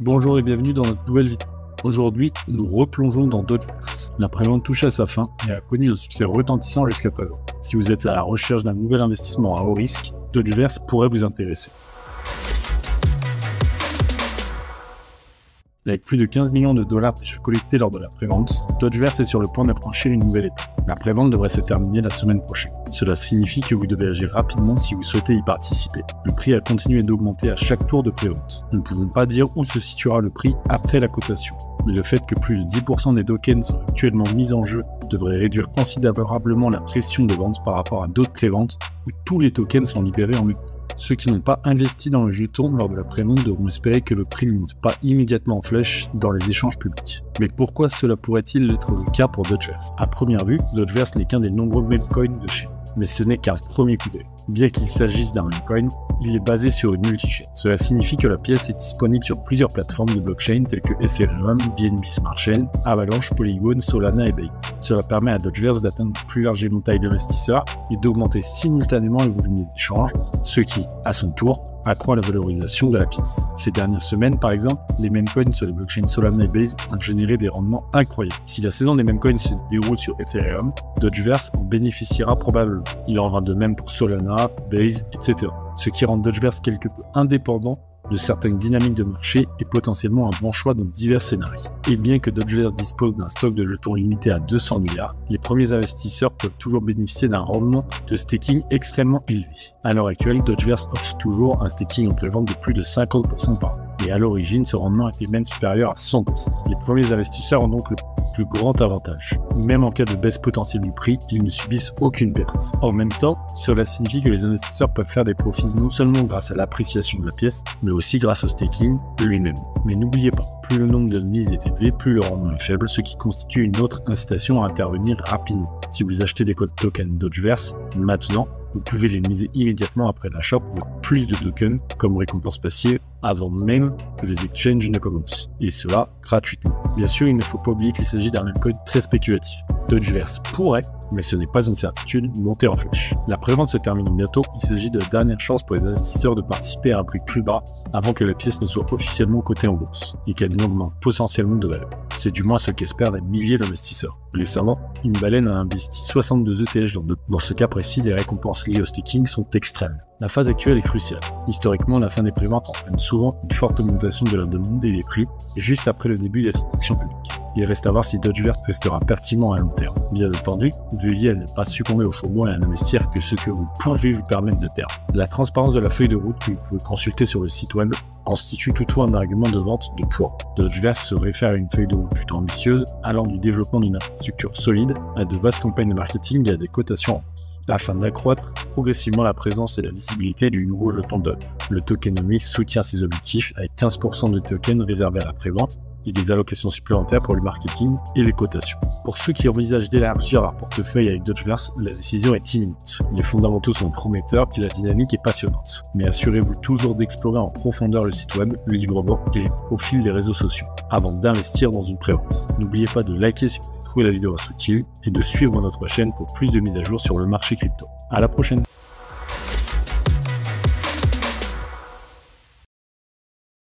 Bonjour et bienvenue dans notre nouvelle vidéo. Aujourd'hui, nous replongeons dans Dodgeverse. La prévente touche à sa fin et a connu un succès retentissant jusqu'à présent. Si vous êtes à la recherche d'un nouvel investissement à haut risque, Dodgeverse pourrait vous intéresser. Avec plus de 15 millions de dollars déjà collectés lors de la prévente, Dodgeverse est sur le point de franchir une nouvelle étape. La prévente devrait se terminer la semaine prochaine. Cela signifie que vous devez agir rapidement si vous souhaitez y participer. Le prix a continué d'augmenter à chaque tour de prévente. Nous ne pouvons pas dire où se situera le prix après la cotation, mais le fait que plus de 10% des tokens sont actuellement mis en jeu devrait réduire considérablement la pression de vente par rapport à d'autres préventes où tous les tokens sont libérés en même temps. Ceux qui n'ont pas investi dans le jeton lors de la prévente devront espérer que le prix ne monte pas immédiatement en flèche dans les échanges publics. Mais pourquoi cela pourrait-il être le cas pour Dodgeverse? À première vue, Dodgeverse n'est qu'un des nombreux memecoins de chez nous. Mais ce n'est qu'un premier coup d'œil. Bien qu'il s'agisse d'un memecoin, il est basé sur une multi-chain. Cela signifie que la pièce est disponible sur plusieurs plateformes de blockchain telles que Ethereum, BNB Smart Chain, Avalanche, Polygon, Solana et Base. Cela permet à Dodgeverse d'atteindre une plus large éventail d'investisseurs et d'augmenter simultanément le volume des échanges, ce qui, à son tour, accroît la valorisation de la pièce. Ces dernières semaines, par exemple, les memecoins sur les blockchains Solana et Base ont généré des rendements incroyables. Si la saison des memecoins se déroule sur Ethereum, Dodgeverse en bénéficiera probablement. Il en va de même pour Solana, Base, etc. Ce qui rend Dodgeverse quelque peu indépendant de certaines dynamiques de marché et potentiellement un bon choix dans divers scénarios. Et bien que Dodgeverse dispose d'un stock de jetons limité à 200 milliards, les premiers investisseurs peuvent toujours bénéficier d'un rendement de staking extrêmement élevé. À l'heure actuelle, Dodgeverse offre toujours un staking en prévente de plus de 50% par an. Et à l'origine, ce rendement était même supérieur à 100%. Les premiers investisseurs ont donc le plus grand avantage. Même en cas de baisse potentielle du prix, ils ne subissent aucune perte. En même temps, cela signifie que les investisseurs peuvent faire des profits non seulement grâce à l'appréciation de la pièce, mais aussi grâce au staking lui-même. Mais n'oubliez pas, plus le nombre de mises est élevé, plus le rendement est faible, ce qui constitue une autre incitation à intervenir rapidement. Si vous achetez des codes tokens Dodgeverse maintenant, vous pouvez les miser immédiatement après l'achat pour plus de tokens comme récompense passive avant même que les exchanges ne commencent. Et cela gratuitement. Bien sûr, il ne faut pas oublier qu'il s'agit d'un memecoin très spéculatif. Dodgeverse pourrait, mais ce n'est pas une certitude, monter en flèche. La prévente se termine bientôt, il s'agit de la dernière chance pour les investisseurs de participer à un prix plus bas avant que la pièce ne soit officiellement cotée en bourse et qu'elle n'augmente potentiellement de valeur. C'est du moins ce qu'espèrent des milliers d'investisseurs. Récemment, une baleine a investi 62 ETH dans ce cas précis, les récompenses liées au staking sont extrêmes. La phase actuelle est cruciale. Historiquement, la fin des préventes entraîne souvent une forte augmentation de la demande et des prix, juste après le début des transactions publiques. Il reste à voir si Dodgeverse restera pertinent à long terme. Bien entendu, veillez à ne pas succomber au FOMO et à n'investir que ce que vous pouvez vous permettre de perdre. La transparence de la feuille de route que vous pouvez consulter sur le site web constitue toutefois un argument de vente de poids. Dodgeverse se réfère à une feuille de route plutôt ambitieuse, allant du développement d'une infrastructure solide à de vastes campagnes de marketing et à des cotations en bourse, afin d'accroître progressivement la présence et la visibilité du nouveau jeton Dodge. Le tokenomics soutient ses objectifs avec 15% de tokens réservés à la prévente et des allocations supplémentaires pour le marketing et les cotations. Pour ceux qui envisagent d'élargir leur portefeuille avec Dodgeverse, la décision est imminente. Les fondamentaux sont prometteurs et la dynamique est passionnante. Mais assurez-vous toujours d'explorer en profondeur le site web, le librement et les profils des réseaux sociaux avant d'investir dans une prévente. N'oubliez pas de liker si vous avez trouvé la vidéo utile et de suivre notre chaîne pour plus de mises à jour sur le marché crypto. À la prochaine!